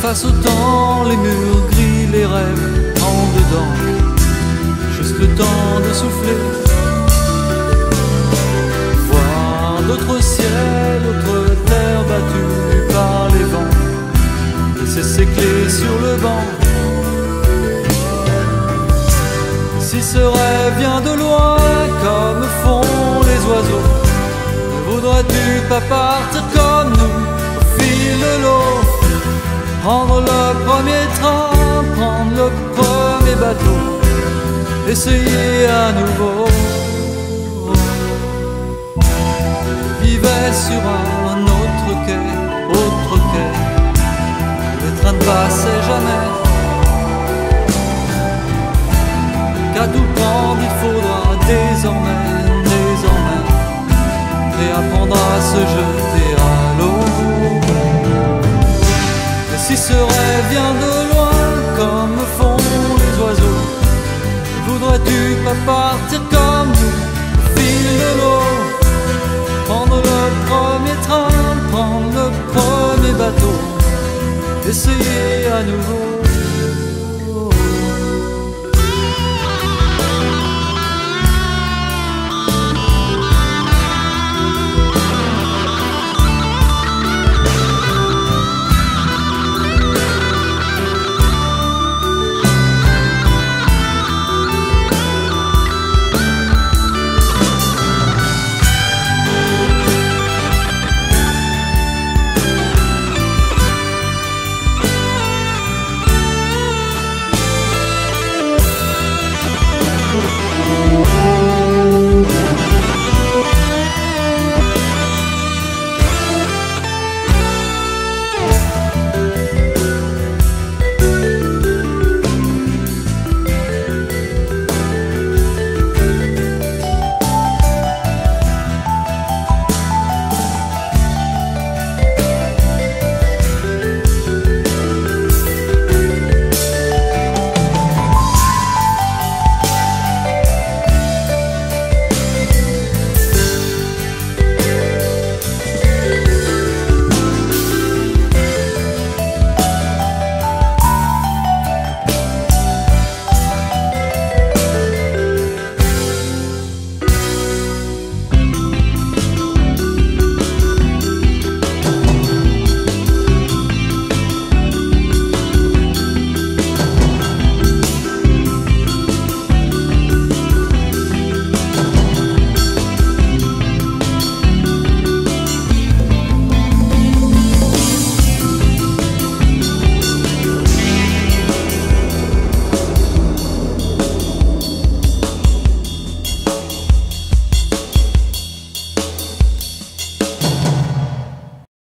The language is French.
J'efface autant les murs gris, les rêves en dedans, juste le temps de souffler, voir d'autres ciels, d'autres terres battues par les vents, laisser ses clés sur le banc. Si ce rêve vient de loin, comme font les oiseaux, ne voudrais-tu pas partir comme nous, au fil de l'eau, prendre le premier train, prendre le premier bateau, essayer à nouveau. Vivais sur un autre quai, le train ne passait jamais. Qu'à tout prendre il faudra désormais réapprendre à se jeter à l'eau. Et si ce rêve vient de loin, comme font les oiseaux, voudrais-tu pas partir comme nous, au fil de l'eau, prendre le premier train, prendre le premier bateau, essayer à nouveau.